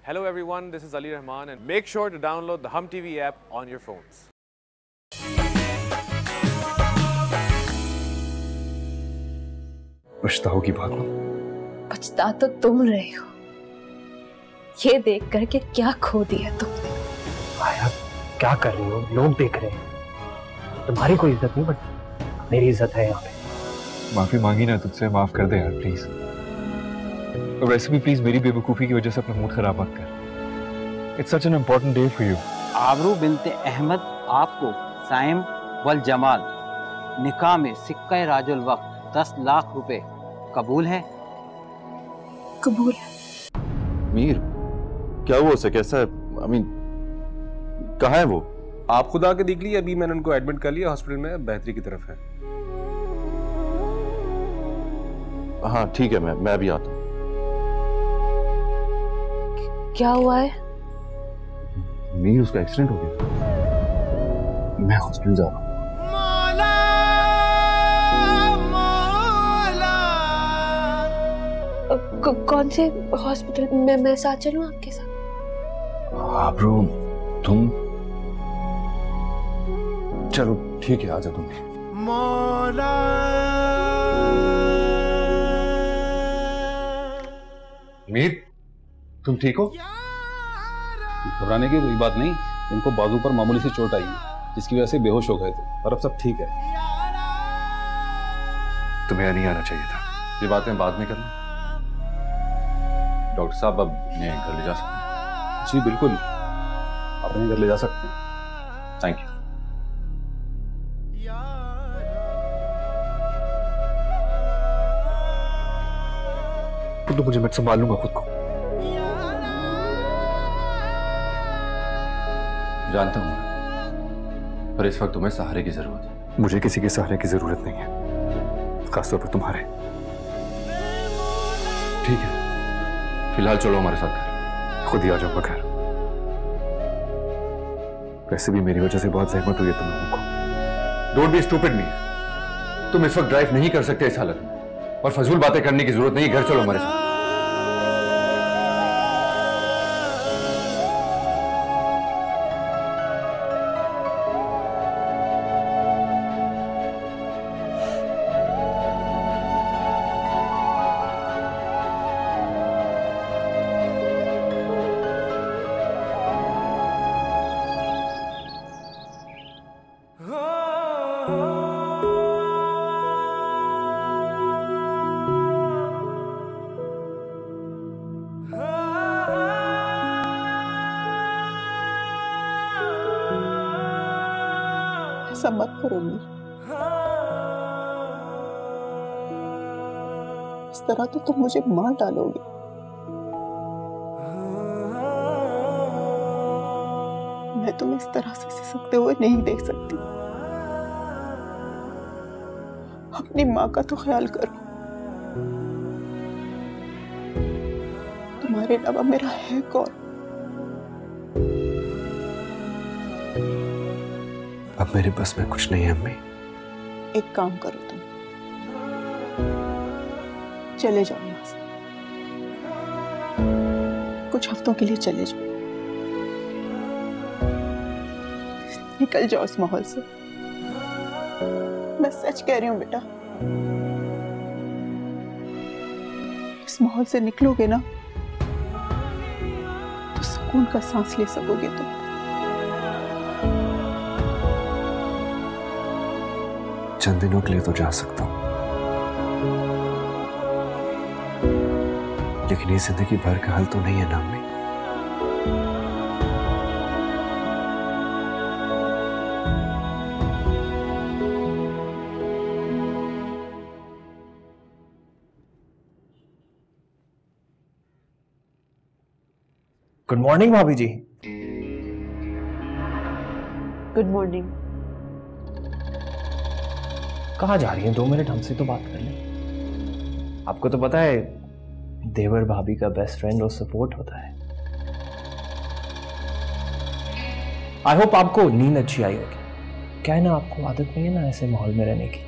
Hello everyone, this is Ali Rahman and make sure to download the Hum TV app on your phones. पछताओगी बात में? पछता तो तुम रहे हो, ये देख कर के क्या खो दिया तुमने। आया, क्या कर रही हो? लोग देख रहे हैं। तुम्हारी कोई इज्जत नहीं, बट मेरी इज्जत है यहाँ पे। माफी मांगी ना तुझसे, माफ कर दे यार प्लीज। और वैसे भी प्लीज मेरी बेवकूफी की वजह से अपना मूड खराब मत कर। It's such an important day for you. Aabru binte Ahmad आपको साइम वल जमाल निकाह में सिक्का राजुल वक्त 10 लाख रुपए कबूल है? कबूल है। मीर, क्या हुआ उसे? कैसा है? कहाँ है वो? आप खुद आके देख लीजिए, अभी मैंने उनको एडमिट कर लिया हॉस्पिटल में, बेहतरी की तरफ है। हाँ ठीक है, मैं अभी आता हूँ। क्या हुआ है? मीर, उसका एक्सीडेंट हो गया। मैं हॉस्पिटल जा रहा हूँ। कौन से हॉस्पिटल में? मैं साथ चलूं आपके साथ? आबरू, तुम चलो ठीक है, आ जाओ तुम। मीर, तुम ठीक हो? घबराने की कोई बात नहीं, इनको बाजू पर मामूली सी चोट आई है जिसकी वजह से बेहोश हो गए थे, पर अब सब ठीक है। तुम्हें नहीं आना चाहिए था। ये बातें बाद में करना। डॉक्टर साहब, अब मैं घर ले जा सकता हूँ? जी बिल्कुल, अपने घर ले जा सकते हैं। Thank you. तो मुझे, मैं संभाल लूंगा खुद को। जानता हूं, पर इस वक्त तुम्हें सहारे की जरूरत है। मुझे किसी के सहारे की जरूरत नहीं है, खासतौर पर तुम्हारे। ठीक है, फिलहाल चलो हमारे साथ घर। खुद ही आ जाऊंगा घर। वैसे भी मेरी वजह से बहुत जहमत हुई है तुम लोगों को। डोंट बी स्टूपिड मीर, तुम इस वक्त ड्राइव नहीं कर सकते इस हालत में, और फजूल बातें करने की जरूरत नहीं। घर चलो हमारे साथ। ऐसा मत करो मीर, इस तरह तो तुम मुझे मार डालोगे। मैं तुम्हें इस तरह से सिसकते हुए नहीं देख सकती। अपनी माँ का तो ख्याल करो। तुम्हारे अलावा मेरा है कौन? अब मेरे बस में कुछ नहीं है अम्मी। एक काम करो, तुम चले जाओ यहाँ से, कुछ हफ्तों के लिए चले जाओ, निकल जाओ इस माहौल से। मैं सच कह रही हूँ बेटा, इस माहौल से निकलोगे ना तो सुकून का सांस ले सकोगे तुम। चंद दिनों के लिए तो जा सकता हूं, लेकिन ये जिंदगी भर का हल तो नहीं है ना अम्मी। गुड मॉर्निंग भाभी जी। Good morning. कहाँ जा रही हैं? 2 मिनट हमसे तो बात कर लें। आपको तो पता है देवर भाभी का बेस्ट फ्रेंड और सपोर्ट होता है। आई होप आपको नींद अच्छी आई होगी। क्या है ना, आपको आदत नहीं है ना ऐसे माहौल में रहने की।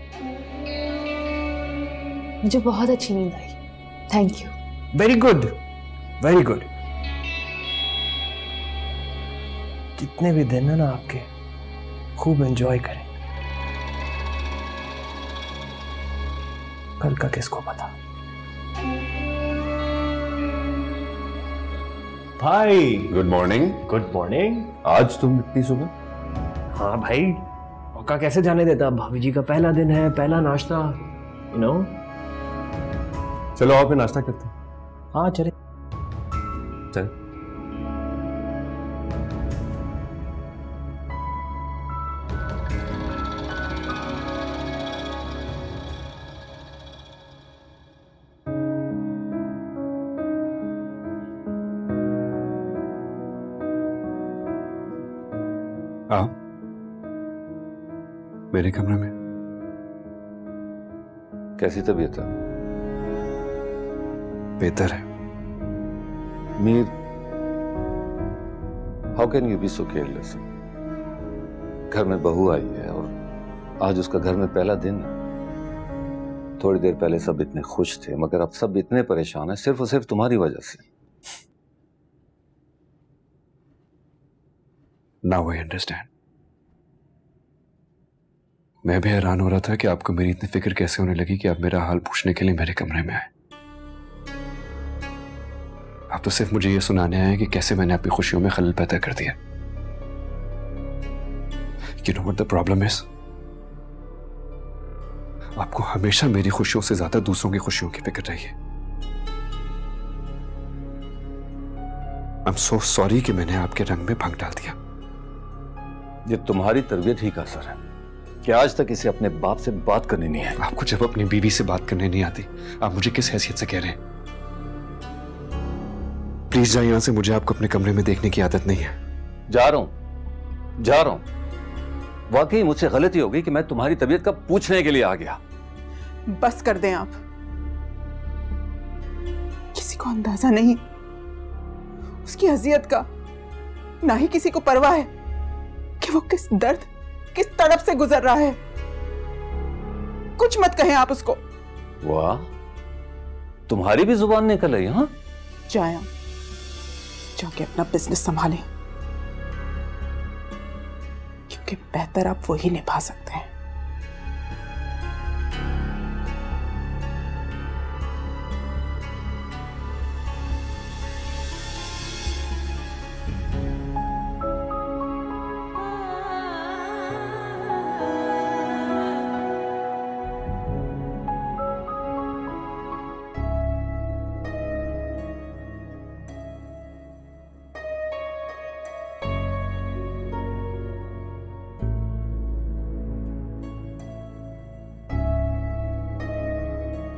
मुझे बहुत अच्छी नींद आई, thank you. Very good, very good. जितने भी दिन है ना आपके, खूब एंजॉय करें। कल का किसको पता। भाई गुड मॉर्निंग। Good morning. आज तुम इतनी सुबह? हाँ भाई, मौका कैसे जाने देता। भाभी जी का पहला दिन है, पहला नाश्ता, यू नो। चलो आप नाश्ता करते हैं। हाँ चले। चल। आओ मेरे कमरे में। कैसी तबीयत है? बेहतर है। Mir, how can you be so careless? घर में बहू आई है और आज उसका घर में पहला दिन है। थोड़ी देर पहले सब इतने खुश थे, मगर अब सब इतने परेशान हैं सिर्फ और सिर्फ तुम्हारी वजह से। Now I understand. मैं भी हैरान हो रहा था कि आपको मेरी इतनी फिक्र कैसे होने लगी कि आप मेरा हाल पूछने के लिए मेरे कमरे में आए। आप तो सिर्फ मुझे ये सुनाने आए कि कैसे मैंने आपकी खुशियों में खलल पैदा कर दिया। You know what the problem is? आपको हमेशा मेरी खुशियों से ज्यादा दूसरों की खुशियों की फिक्र रही है। I'm so sorry कि मैंने आपके रंग में भंग डाल दिया। ये तुम्हारी तरबियत ही का असर है कि आज तक इसे अपने बाप से बात करनी नहीं है। आपको जब अपनी बीवी से बात करने नहीं आती, आप मुझे किस हैसियत से कह रहे हैं? प्लीज जाइए यहां से, मुझे आपको अपने कमरे में देखने की आदत नहीं है। जा रहा हूं। वाकई मुझसे गलती हो गई कि मैं तुम्हारी तबीयत का पूछने के लिए आ गया। बस कर दें आप। किसी को अंदाजा नहीं उसकी अजियत का, ना ही किसी को परवाह है कि वो किस दर्द, किस तड़प से गुजर रहा है। कुछ मत कहें आप उसको। वाह, तुम्हारी भी जुबान निकल आई। हाँ, जाके अपना बिजनेस संभालें, क्योंकि बेहतर आप वही निभा सकते हैं।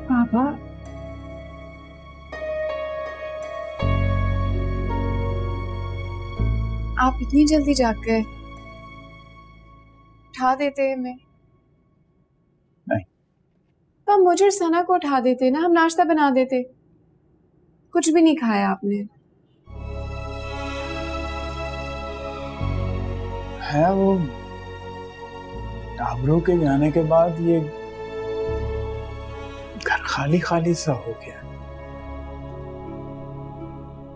पापा, आप इतनी जल्दी जाग गए? उठा देते हमें। नहीं। तो मुझे और सना को उठा देते ना, हम नाश्ता बना देते। कुछ भी नहीं खाया आपने। है वो टाबरों के जाने के बाद ये घर खाली खाली सा हो गया।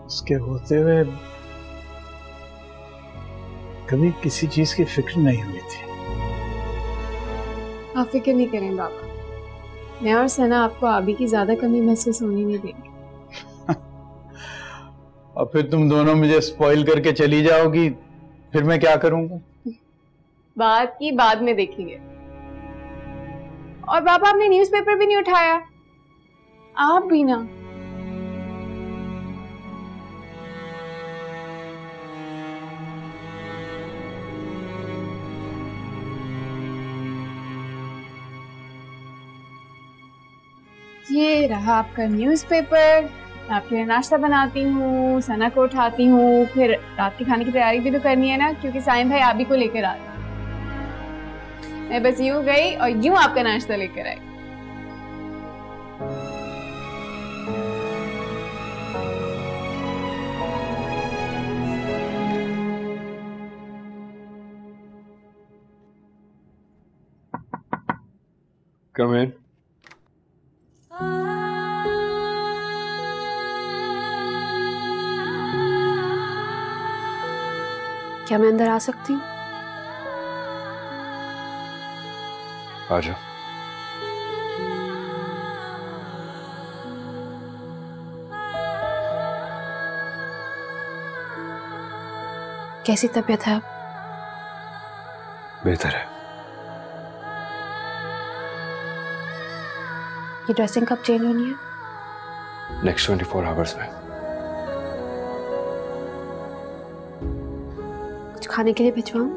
उसके होते हुए कभी किसी चीज की फिक्र नहीं हुई थी। आप फिक्र नहीं करें बाबा, मैं और सना आपको आबी की ज्यादा कमी महसूस होने नहीं देंगे। और फिर तुम दोनों मुझे स्पॉइल करके चली जाओगी, फिर मैं क्या करूंगा? बात की बाद में देखेंगे। और पापा, आपने न्यूज़पेपर भी नहीं उठाया। आप भी ना। ये रहा आपका न्यूज़पेपर। मैं आपके लिए नाश्ता बनाती हूँ, सना को उठाती हूँ, फिर रात के खाने की तैयारी भी तो करनी है ना, क्योंकि साइम भाई आबी को लेकर आ रहे। मैं बस यूं गई और यूं आपका नाश्ता लेकर आई। Come in. क्या मैं अंदर आ सकती हूँ? आ जाओ। कैसी तबीयत है अब? बेहतर है। ये ड्रेसिंग कब चेंज होनी है? नेक्स्ट 24 आवर्स में। कुछ खाने के लिए भिजवाऊं?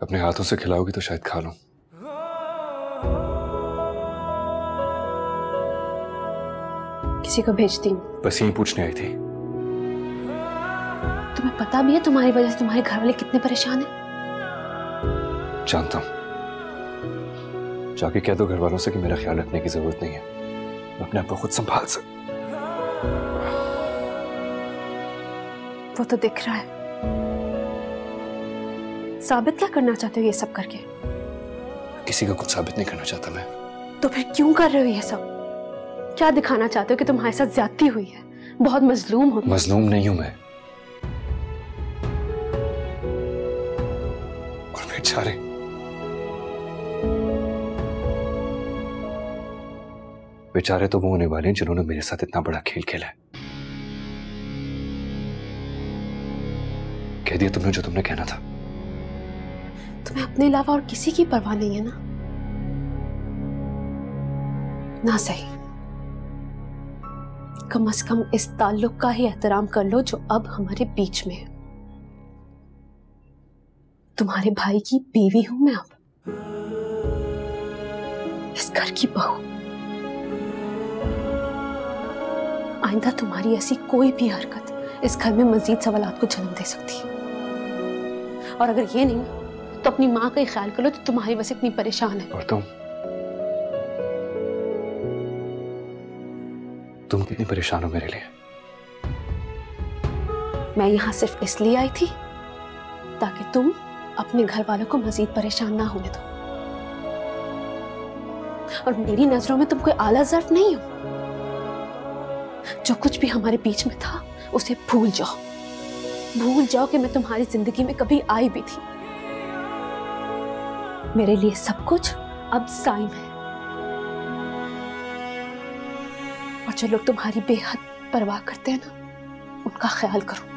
अपने हाथों से खिलाओगी तो शायद खा लूं। किसी को भेजती हूँ। बस यही पूछने आई थी। तुम्हें पता भी है तुम्हारी वजह से तुम्हारे घर वाले कितने परेशान हैं? जानता हूं। जाके कह दो घर वालों से कि मेरा ख्याल रखने की जरूरत नहीं है, मैं अपने आप को खुद संभाल सकता। वो तो दिख रहा है। साबित क्या करना चाहते हो ये सब करके? किसी का कुछ साबित नहीं करना चाहता मैं। तो फिर क्यों कर रहे हो ये सब? क्या दिखाना चाहते हो कि तुम्हारे साथ ज्यादती हुई है, बहुत मजलूम हो? मजलूम नहीं हूं मैं। और बेचारे बेचारे तो वो होने वाले हैं जिन्होंने मेरे साथ इतना बड़ा खेल खेला है। कह दिया तुमने जो तुमने कहना था। तुम्हें अपने अलावा और किसी की परवाह नहीं है ना? ना सही, कम से कम इस ताल्लुक का ही एहतराम कर लो जो अब हमारे बीच में है। तुम्हारे भाई की बीवी हूं मैं अब, इस घर की बहू। आइंदा तुम्हारी ऐसी कोई भी हरकत इस घर में मजीद सवालात को जन्म दे सकती है। और अगर ये नहीं तो अपनी माँ का ही ख्याल कर लो जो तुम्हारी वजह से इतनी परेशान है। और तुम कितनी परेशान हो मेरे लिए? मैं यहां सिर्फ इसलिए आई थी ताकि तुम अपने घर वालों को मजीद परेशान ना होने दो। और मेरी नजरों में तुम कोई आला ज़र्फ नहीं हो। जो कुछ भी हमारे बीच में था उसे भूल जाओ। भूल जाओ कि मैं तुम्हारी जिंदगी में कभी आई भी थी। मेरे लिए सब कुछ अब साइम है। और जो लोग तुम्हारी बेहद परवाह करते हैं ना, उनका ख्याल करो।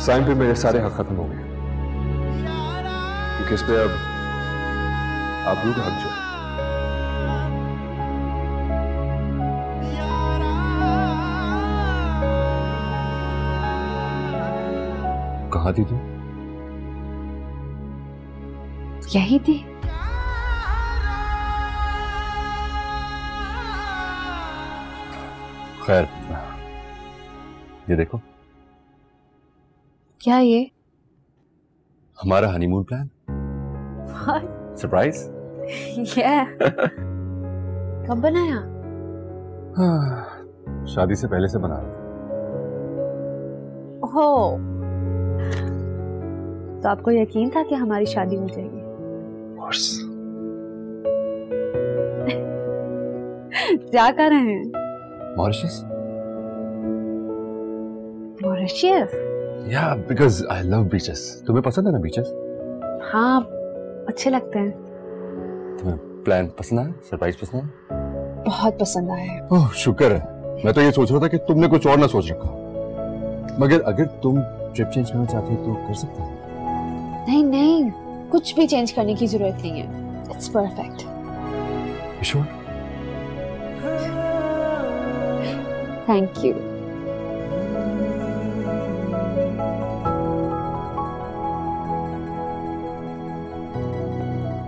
साइम पे मेरे सारे हक खत्म हो गए क्योंकि इस पे अब आबरू का हक जो है। कहाँ थी तू? यही थी। खैर, ये देखो। क्या ये? हमारा हनीमून प्लान। सरप्राइज। कब बनाया? शादी से पहले से बना रहा। हो तो आपको यकीन था कि हमारी शादी हो जाएगी? क्या कर रहे हैं? Mauritius. Mauritius? Yeah, because I love beaches. तुम्हें पसंद है ना beaches? हाँ, अच्छे लगते हैं। तुम्हें प्लान पसंद आया? सरप्राइज पसंद आया? बहुत पसंद आया। ओह, शुक्र है। मैं तो ये सोच रहा था कि तुमने कुछ और ना सोच रखा। मगर अगर तुम ट्रिप चेंज करना चाहते हो तो कर सकते हो। नहीं नहीं, कुछ भी चेंज करने की जरूरत नहीं है। It's perfect. You sure? Thank you.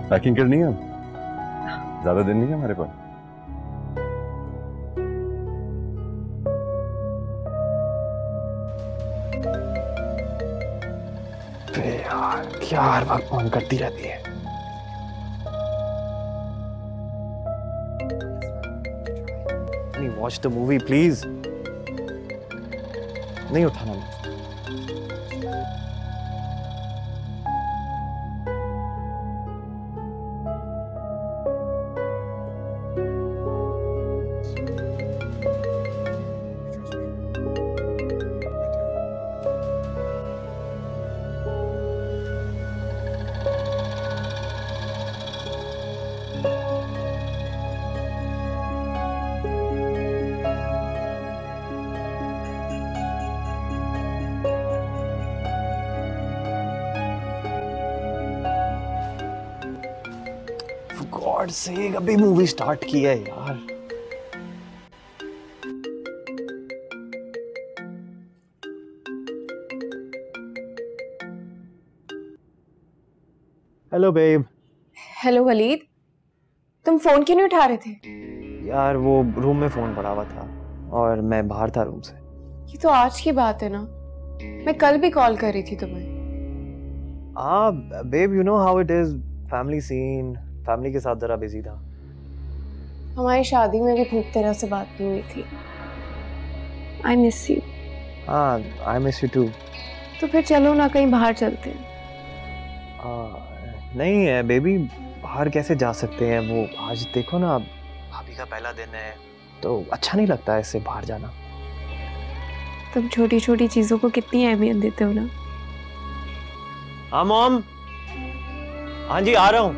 Packing करनी है अब? ज्यादा दिन नहीं है हमारे पास। क्या हर वक्त फोन करती रहती है। Watch the movie please. नहीं उठाना मुझे। गॉड से अभी मूवी स्टार्ट की है यार। Hello babe. हेलो वलीद, तुम फोन क्यों नहीं उठा रहे थे? यार वो रूम में फोन पड़ा हुआ था और मैं बाहर था रूम से। ये तो आज की बात है ना, मैं कल भी कॉल कर रही थी तुम्हें। Babe you know how it is, family scene, family के साथ जरा बिजी था। हमारी शादी में भी खूब तरह से बात नहीं हुई थी। I miss you. हाँ आई मिस यू टू। तो फिर चलो ना कहीं बाहर चलते हैं। नहीं है बेबी, बाहर कैसे जा सकते हैं? वो आज देखो ना भाभी का पहला दिन है तो अच्छा नहीं लगता है इससे बाहर जाना। तुम छोटी छोटी चीजों को कितनी अहमियत देते हो ना। हाँ मॉम। हाँ जी आ रहा हूँ।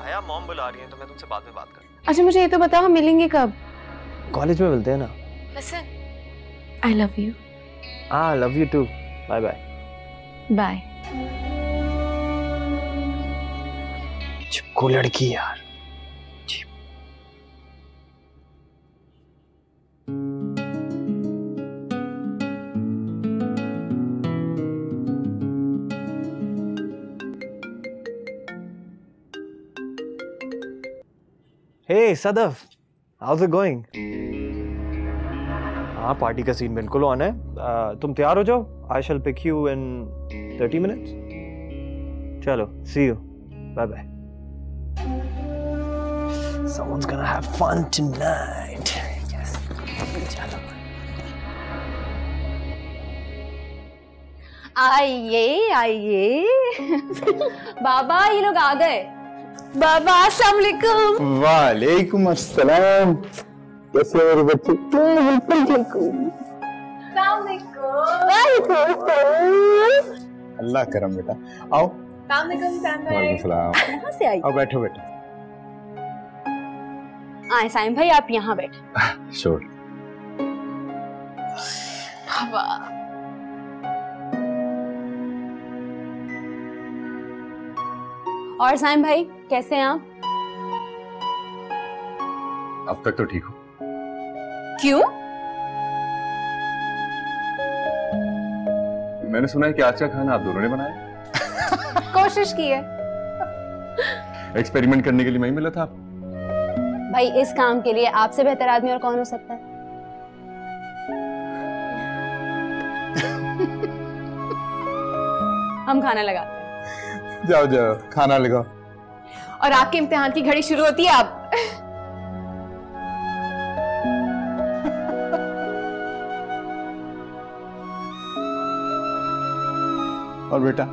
आया मॉम बुला रही है तो मैं तुमसे बाद में बात कर। अच्छा मुझे ये तो बताओ, हम मिलेंगे कब? कॉलेज में मिलते हैं ना। Listen, I love you. हाँ love you too. Bye bye. Bye. चिपको लड़की यार। Hey Sadaf, how's it going? हाँ पार्टी का सीन बिल्कुल ऑन है। तुम तैयार हो जाओ। I shall pick you in 30 minutes. चलो, see you. Bye bye. Someone's gonna have fun tonight. Yes. चलो। आइए आइए। बाबा ये लोग आ गए। बाबा अस्सलाम वालेकुम। वालेकुम अस्सलाम। कैसे हो मेरे बच्चे? बिल्कुल ठीक हूँ। अल्लाह करम बेटा। आओ। वालेकुम सलाम। कहाँ से आई? आओ बैठो बेटा। आए साइम भाई आप यहाँ बैठे। श्योर। बाबा और साइम भाई कैसे हैं आप? अब तक तो ठीक हो। क्यों? मैंने सुना है कि आज का खाना आप दोनों ने बनाया। कोशिश की है। एक्सपेरिमेंट करने के लिए मैं ही मिला था आप। भाई इस काम के लिए आपसे बेहतर आदमी और कौन हो सकता है? हम खाना लगाते हैं। जाओ जाओ खाना लगाओ। और आपके इम्तिहान की घड़ी शुरू होती है अब। और बेटा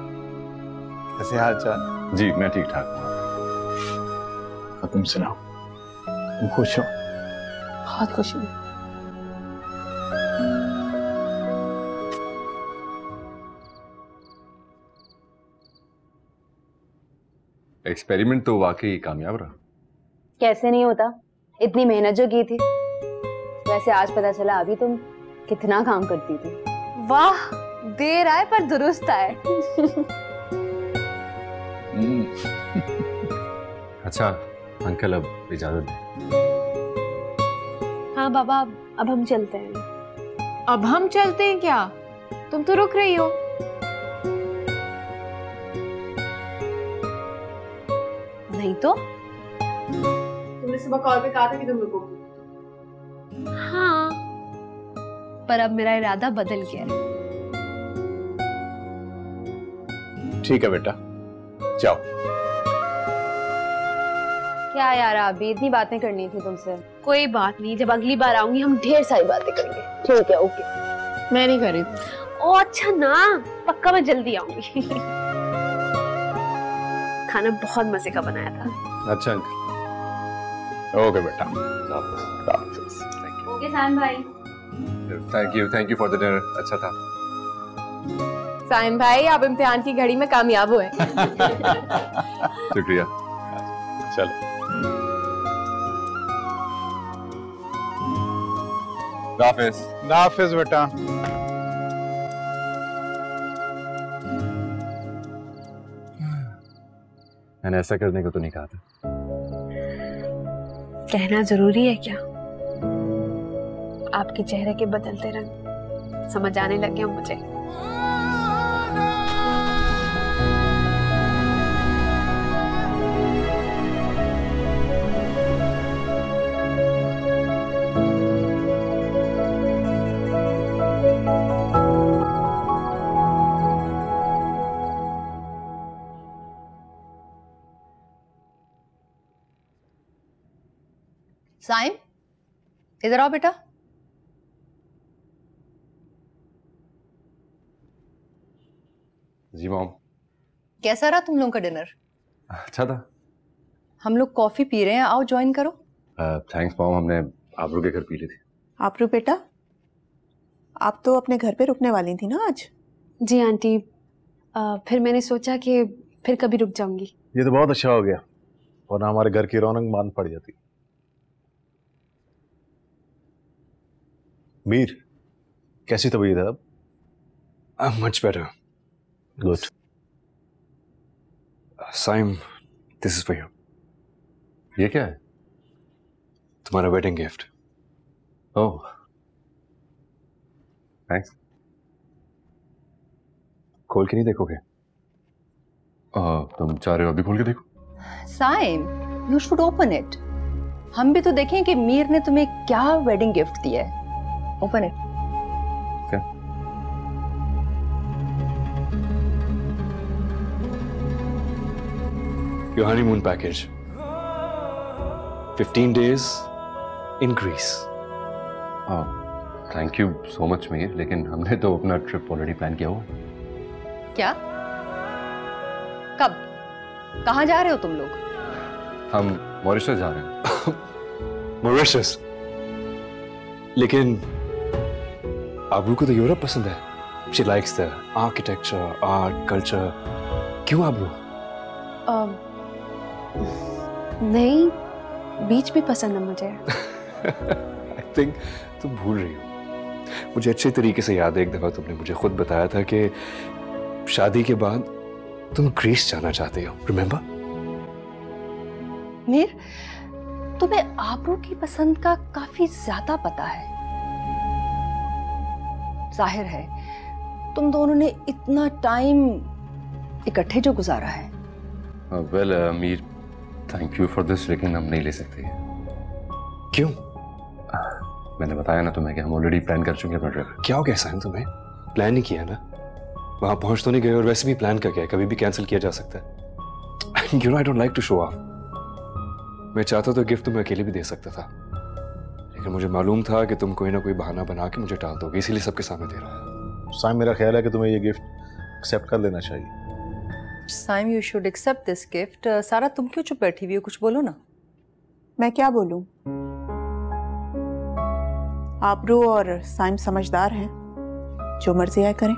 कैसे हाल चाल? जी मैं ठीक ठाक हूँ। और तुम सुनाओ, तुम खुश हो? बहुत खुश हूँ। एक्सपेरिमेंट तो वाकई कामयाब रहा। कैसे नहीं होता, इतनी मेहनत जो की थी। वैसे आज पता चला अभी तुम कितना काम करती थी। वाह, देर आए पर दुरुस्त आए। अच्छा अंकल अब इजाजत दें। हाँ बाबा अब हम चलते हैं। अब हम चलते हैं क्या? तुम तो रुक रही हो। नहीं तो तुमने सुबह कॉल पे कहा था कि तुम रुकोगी। हाँ, पर अब मेरा इरादा बदल गया है। ठीक है बेटा, जाओ। क्या यार अभी इतनी बातें करनी थी तुमसे। कोई बात नहीं, जब अगली बार आऊंगी हम ढेर सारी बातें करेंगे। ठीक है, ओके। मैं नहीं कर रही। ओ अच्छा ना, पक्का मैं जल्दी आऊंगी। खाना बहुत मजे का बनाया था। अच्छा अंकल, ओके बेटा। ओके साइम भाई। Thank you for the dinner. अच्छा था। साइम भाई, आप इम्तिहान की घड़ी में कामयाब हुए। शुक्रिया। चलो नाफिज बेटा। मैंने ऐसा करने को तो नहीं कहा था। कहना जरूरी है क्या? आपके चेहरे के बदलते रंग समझ आने लगे हैं मुझे। साइम, इधर आओ बेटा। जी मॉम। कैसा रहा तुम लोगों का डिनर? अच्छा था। हम लोग कॉफी पी रहे हैं, आओ ज्वाइन करो। थैंक्स मॉम, हमने आबरू के घर पी ली थी। आबरू बेटा, आप तो अपने घर पे रुकने वाली थी ना आज? जी आंटी, फिर मैंने सोचा कि फिर कभी रुक जाऊंगी। ये तो बहुत अच्छा हो गया, वरना हमारे घर की रौनक मान पड़ जाती। मीर, कैसी तबीयत है अब? Much better. Good. Saim, this is for you. ये क्या है? तुम्हारा वेडिंग गिफ्ट। ओह थैंक्स। खोल के नहीं देखोगे? तुम चाह रहे हो अभी खोल के देखो? Saim, you should open it. हम भी तो देखें कि मीर ने तुम्हें क्या वेडिंग गिफ्ट दिया है। Open it. क्या? Your honeymoon package. 15 days in Greece. Thank you so much Mir, लेकिन हमने तो अपना ट्रिप ऑलरेडी प्लान किया हुआ। क्या? कब? कहाँ जा रहे हो तुम लोग? हम मॉरिशस जा रहे हैं। मॉरिशस? लेकिन आबरू को तो यूरोप पसंद है। She likes the architecture, art, culture. क्यों आबरू? नहीं, बीच भी पसंद है मुझे। I think तुम भूल रही हो। मुझे अच्छे तरीके से याद है, एक दफा तुमने मुझे खुद बताया था कि शादी के बाद तुम ग्रीस जाना चाहते हो। रिमेम्बर? मीर, तुम्हें आबरू की पसंद का काफी ज्यादा पता है। जाहिर है तुम दोनों ने इतना टाइम इकट्ठे जो गुजारा है। Well Mir, thank you for this, लेकिन हम नहीं ले सकते। क्यों? मैंने बताया ना तुम्हें कि हम ऑलरेडी प्लान कर चुके हैं अपना ट्रिप। क्या हो गया साइम तुम्हें? प्लान ही किया ना, वहां पहुंच तो नहीं गए, और वैसे भी प्लान का क्या है, कभी भी कैंसिल किया जा सकता है। You know I don't like to show off. मैं चाहता तो गिफ्ट तुम्हें अकेले भी दे सकता था, लेकिन मुझे मालूम था कि तुम कोई ना कोई बहाना बना के मुझे टाल दोगे, इसीलिए सबके सामने दे रहा है। साइम, मेरा ख्याल है कि तुम्हें ये गिफ्ट एक्सेप्ट कर लेना चाहिए। Saim, you should accept this gift. Sara, तुम क्यों चुप बैठी हुई हो? कुछ बोलो ना। मैं क्या बोलूं? आबरू और साइम समझदार हैं, जो मर्जी आए करें।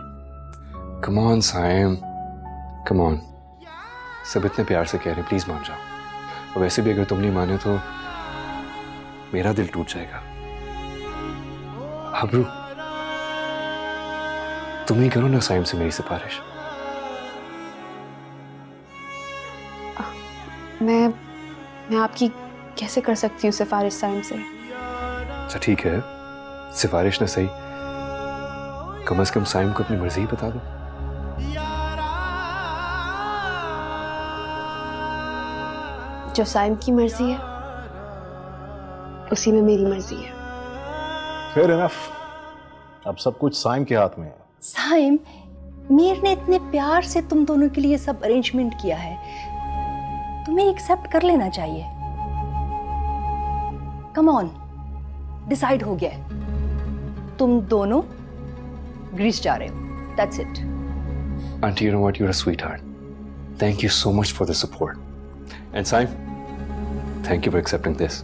Come on Saim, come on. सब इतने प्यार से कह रहे हैं, प्लीज मान जाओ। और वैसे भी अगर तुम नहीं माने तो मेरा दिल टूट जाएगा। आबरू, तुम ही करो ना साइम से मेरी सिफारिश। मैं आपकी कैसे कर सकती हूँ सिफारिश साइम से? अच्छा ठीक है, सिफारिश ना सही, कम से कम साइम को अपनी मर्जी ही बता दो। जो साइम की मर्जी है उसी में मेरी मर्जी है। Fair enough. अब सब कुछ साइम के हाथ में है। साइम, मीर ने इतने प्यार से तुम दोनों के लिए सब अरेंजमेंट किया है, तुम्हें एक्सेप्ट कर लेना चाहिए। कम ऑन, डिसाइड हो गया है, तुम दोनों ग्रीस जा रहे हो। That's it. Auntie, you know what? You're a sweetheart. Thank you so much for the support. And Saim, thank you for accepting this.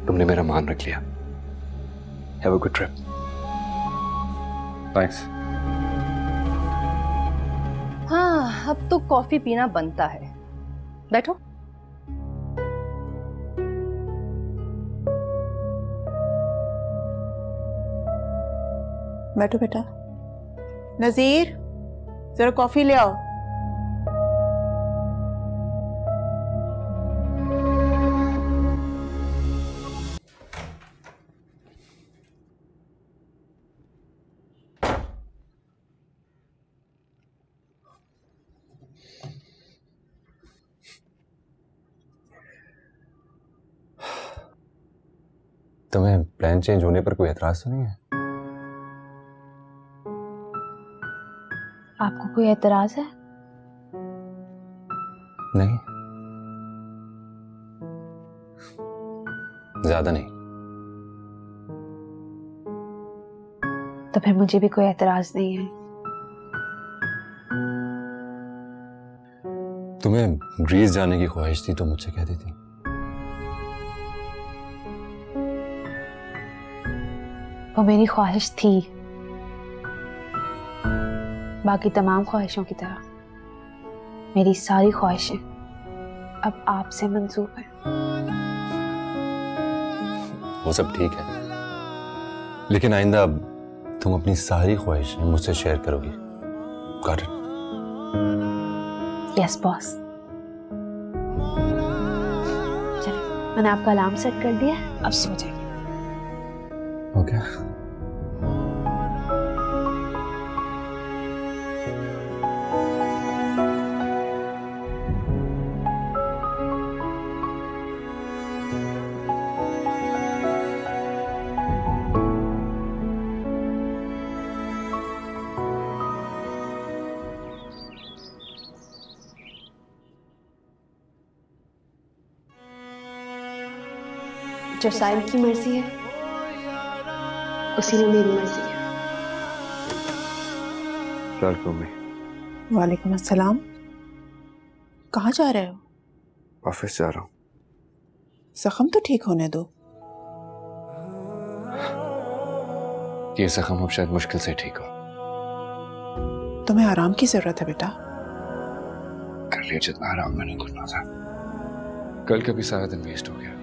तुमने मेरा मान रख लिया। Have a good trip. Thanks. हाँ, अब तो कॉफी पीना बनता है। बैठो। बैठो बेटा। नजीर, जरा कॉफी ले आओ। तुम्हें प्लान चेंज होने पर कोई एतराज तो नहीं है? आपको कोई एतराज है? नहीं, ज्यादा नहीं। तो फिर मुझे भी कोई एतराज नहीं है। तुम्हें ग्रीस जाने की ख्वाहिश थी तो मुझसे कह देती। वो मेरी ख्वाहिश थी, बाकी तमाम ख्वाहिशों की तरह मेरी सारी ख्वाहिशें अब आपसे मंसूब हैं। वो सब ठीक है, लेकिन आइंदा अब तुम अपनी सारी ख्वाहिशें मुझसे शेयर करोगी। Got it? Yes boss. चलिए, मैंने आपका अलार्म सेट कर दिया है, अब सो जाइए। ओके। जो साइम की मर्जी है उसी में मेरी मर्जी है। वालेकुम अस्सलाम। कहाँ जा रहे हो? ऑफिस जा रहा हूँ। जख्म तो ठीक होने दो। ये जख्म अब शायद मुश्किल से ठीक हो। तुम्हें आराम की जरूरत है बेटा। कर लिया जितना आराम मैंने करना था। कल का भी सारा दिन वेस्ट हो गया।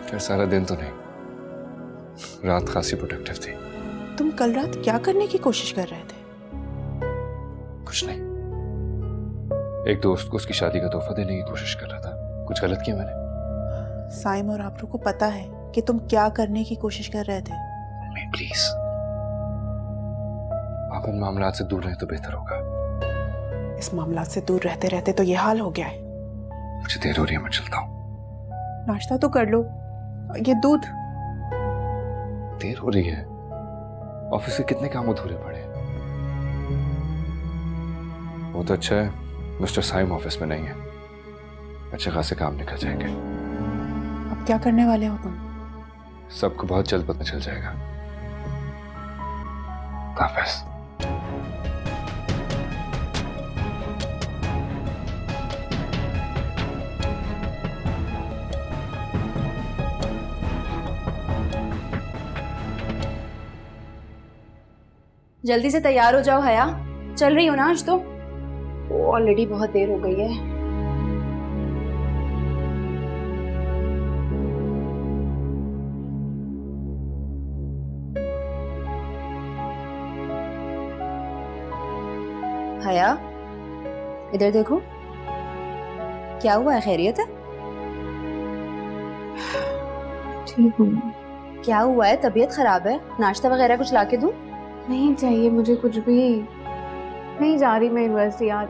फिर सारा दिन तो नहीं, रात खासी प्रोडक्टिव थी। तुम कल रात क्या करने की कोशिश कर रहे थे? कुछ नहीं, एक दोस्त को उसकी शादी का तोहफा देने की कोशिश कर रहा था। कुछ गलत किया मैंने? साइम और आबरू को पता है कि तुम क्या करने की कोशिश कर रहे थे। प्लीज, आप इन मामलात से दूर रहें तो बेहतर होगा। इस मामलात से दूर रहते रहते तो ये हाल हो गया है। मुझे देर हो रही है, मैं चलता हूँ। नाश्ता तो कर लो। ये दूध। देर हो रही है, ऑफिस के कितने काम अधूरे पड़े। वो तो अच्छा है मिस्टर साइम ऑफिस में नहीं है, अच्छे खासे काम निकल जाएंगे। अब क्या करने वाले हो तुम? सबको बहुत जल्द पता चल जाएगा। हाफिज। जल्दी से तैयार हो जाओ हया, चल रही हो ना आज तो? ऑलरेडी बहुत देर हो गई है। हया, इधर देखो। क्या हुआ है? खैरियत है? ठीक हूँ। क्या हुआ है? तबीयत खराब है? नाश्ता वगैरह कुछ लाके दूं? नहीं चाहिए मुझे कुछ भी। नहीं जा रही मैं यूनिवर्सिटी आज।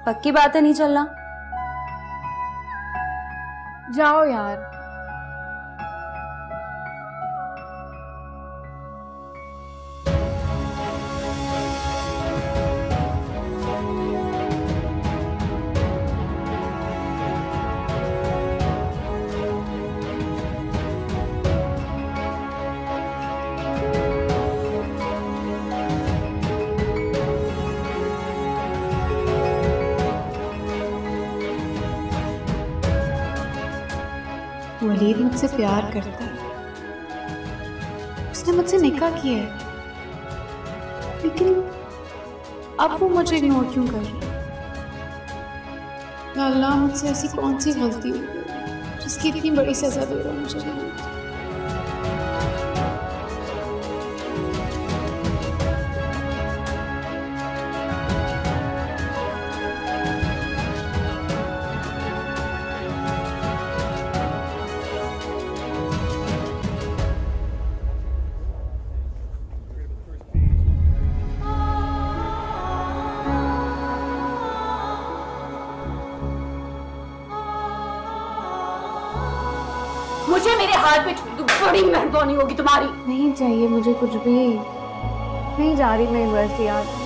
पक्की बात है नहीं चलना? जाओ यार। वलीद मुझसे प्यार करता है, उसने मुझसे निकाह किया है, लेकिन अब वो मुझे इग्नोर क्यों कर रहा है? या अल्लाह, मुझसे ऐसी कौन सी गलती हो गई जिसकी इतनी बड़ी सजा दे रहा है मुझे? मुझे मेरे हाथ पे छोड़ दो, बड़ी मेहरबानी होगी तुम्हारी। नहीं चाहिए मुझे कुछ भी, नहीं जा रही मैं यूनिवर्सिटी आज।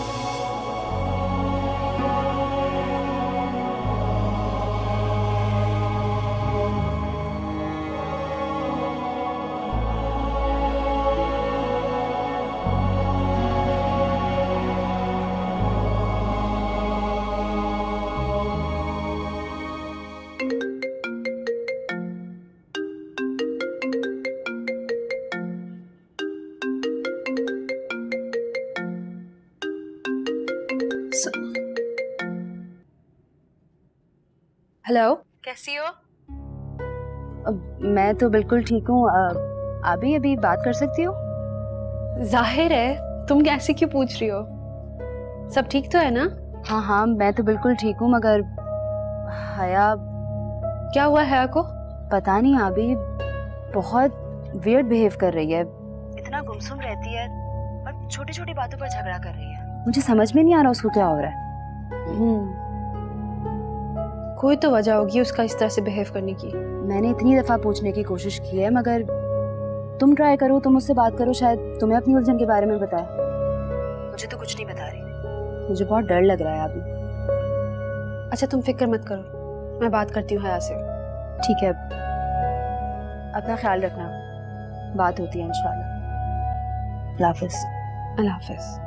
हेलो, कैसी हो? मैं तो बिल्कुल ठीक हूँ। अभी बात कर सकती हो? जाहिर है, तुम कैसे क्यों पूछ रही हो? सब ठीक तो है ना? हाँ हाँ, मैं तो बिल्कुल ठीक हूँ, मगर हया। क्या हुआ हया को? पता नहीं, अभी बहुत वियर्ड बिहेव कर रही है। इतना गुमसुम रहती है और छोटी छोटी बातों पर झगड़ा कर रही है। मुझे समझ में नहीं आ रहा उसको क्या हो रहा है। कोई तो वजह होगी उसका इस तरह से बिहेव करने की। मैंने इतनी दफा पूछने की कोशिश की है, मगर तुम ट्राई करो, तुम मुझसे बात करो, शायद तुम्हें अपनी उलझन के बारे में बताए। मुझे तो कुछ नहीं बता रही, मुझे बहुत डर लग रहा है अभी। अच्छा तुम फिक्र मत करो, मैं बात करती हूँ हया से। ठीक है, अपना ख्याल रखना, बात होती है इंशाल्लाह। अल्लाह हाफिज। अल्लाह हाफिज।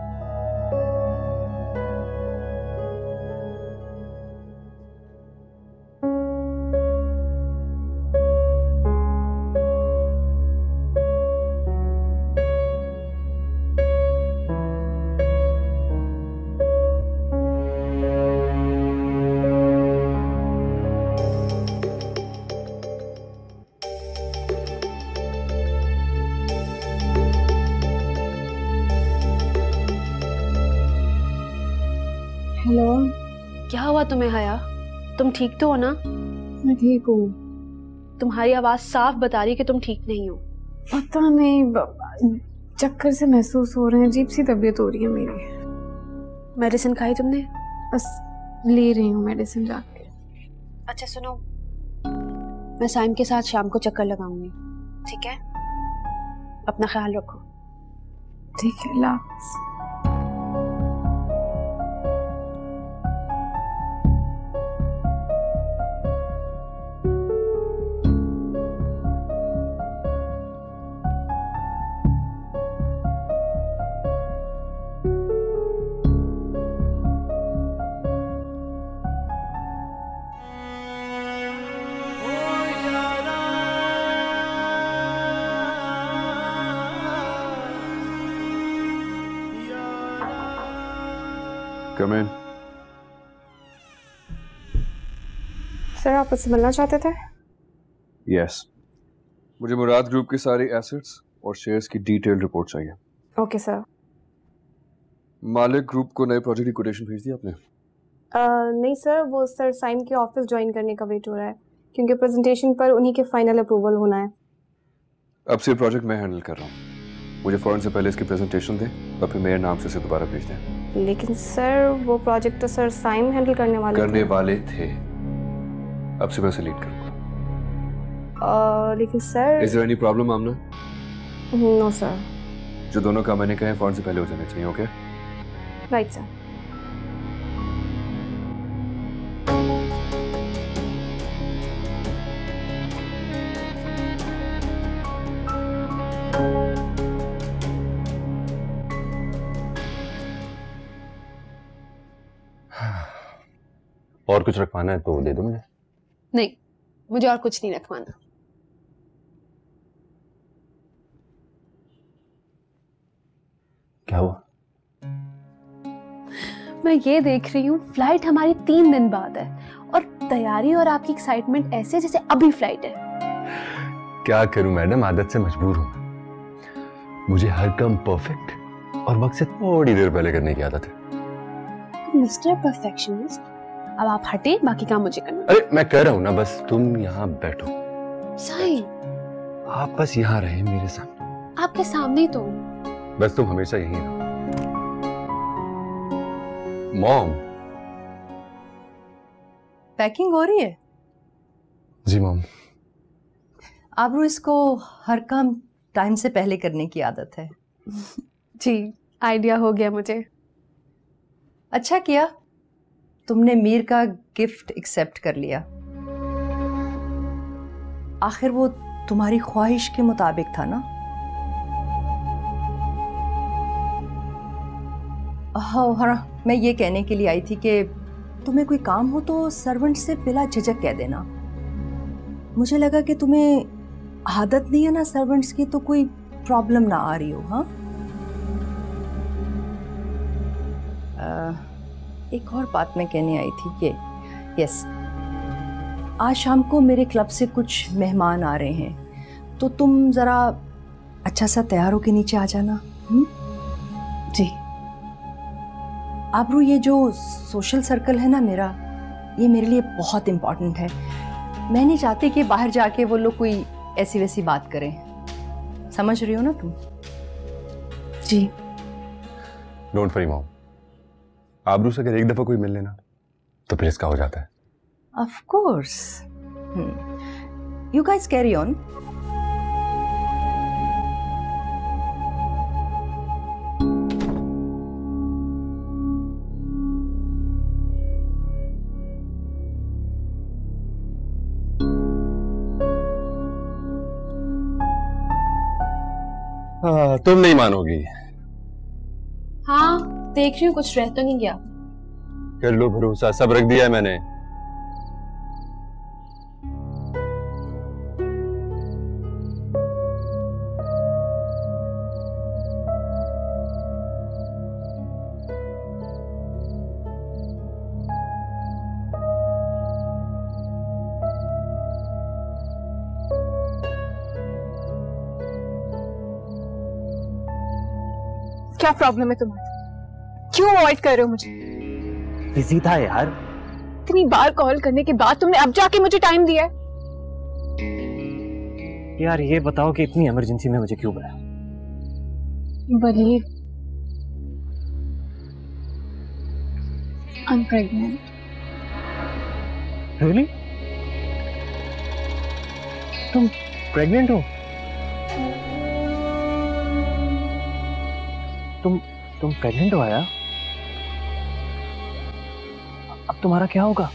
हेलो, क्या हुआ तुम्हें हया? तुम ठीक तो हो ना? मैं ठीक हूँ। तुम्हारी आवाज साफ बता रही है कि तुम ठीक नहीं हो। पता नहीं, चक्कर से महसूस हो रहे हैं, अजीब सी तबीयत हो रही है मेरी। मेडिसिन खाई तुमने? बस ले रही हूँ मेडिसिन जाके। अच्छा सुनो, मैं साइम के साथ शाम को चक्कर लगाऊंगी, ठीक है? अपना ख्याल रखो। ठीक है, अल्लाह हाफिज। Come in. सर आप मुझसे मिलना चाहते थे? Yes. मुझे मुराद ग्रुप के सारे एसेट्स और शेयर्स की डिटेल रिपोर्ट चाहिए। Okay sir. मालिक ग्रुप को नए प्रोजेक्ट की कोटेशन भेज दी आपने? नहीं सर, वो सर साइम के ऑफिस ज्वाइन करने का वेट हो रहा है, क्योंकि प्रेजेंटेशन पर उन्हीं के फाइनल अप्रूवल होना है। अब से प्रोजेक्ट मैं हैंडल कर रहा हूँ। मुझे फौरन से पहले इसकी प्रेजेंटेशन दें और फिर मेरे नाम से इसे दोबारा भेज दें। लेकिन सर वो प्रोजेक्ट तो सर साइम हैंडल करने वाले थे। अब से मैं उसे लीड करूंगा। लेकिन sir is there any problem Amna? No sir. जो दोनों काम मैंने कहे फौरन से पहले हो जाने चाहिए। Okay right sir. और कुछ रखवाना है तो दे दो मुझे। नहीं, मुझे और कुछ नहीं रखवाना। क्या हुआ? मैं ये देख रही हूँ फ्लाइट हमारी 3 दिन बाद है और तैयारी और आपकी एक्साइटमेंट ऐसे जैसे अभी फ्लाइट है। क्या करूं मैडम, आदत से मजबूर हूं। मुझे हर काम परफेक्ट और वक्त से थोड़ी देर पहले करने की आदत है। मिस्टर परफेक्शनिस्ट, अब आप हटे, बाकी काम मुझे करना। अरे मैं कह रहा हूं ना, बस तुम यहाँ बैठो। साईं, आप बस यहाँ रहे मेरे सामने। आपके सामने ही तो। बस तुम हमेशा यहीं रहो। मॉम, पैकिंग हो रही है? जी मॉम। आबरू, इसको हर काम टाइम से पहले करने की आदत है। जी, आइडिया हो गया मुझे। अच्छा किया तुमने मीर का गिफ्ट एक्सेप्ट कर लिया। आखिर वो तुम्हारी ख्वाहिश के मुताबिक था ना। हाँ, मैं ये कहने के लिए आई थी कि तुम्हें कोई काम हो तो सर्वेंट से बिला झिझक कह देना। मुझे लगा कि तुम्हें आदत नहीं है ना सर्वेंट्स की, तो कोई प्रॉब्लम ना आ रही हो। हाँ, एक और बात मैं कहने आई थी कि यस, आज शाम को मेरे क्लब से कुछ मेहमान आ रहे हैं, तो तुम ज़रा अच्छा सा तैयार होके नीचे आ जाना। जी। आबरू, ये जो सोशल सर्कल है ना मेरा, ये मेरे लिए बहुत इम्पोर्टेंट है। मैं नहीं चाहती कि बाहर जाके वो लोग कोई ऐसी वैसी बात करें। समझ रही हो ना तुम? जी। डोंट वरी मॉम, आबरू से अगर एक दफा कोई मिल लेना तो फिर इसका हो जाता है। Of course. You guys carry on. तुम नहीं मानोगी। हाँ, देख रही हूँ, कुछ रह तो नहीं गया। कर लो भरोसा, सब रख दिया है मैंने। क्या प्रॉब्लम है तुम्हारी? क्यों अवॉइड कर रहे हो मुझे? बिजी था यार। इतनी बार कॉल करने के बाद तुमने अब जाके मुझे टाइम दिया है। यार ये बताओ कि इतनी इमरजेंसी में मुझे क्यों बुलाया? बलीव I'm pregnant. Really? तुम प्रेग्नेंट हो? तुम प्रेग्नेंट हो आया? अब तुम्हारा क्या होगा?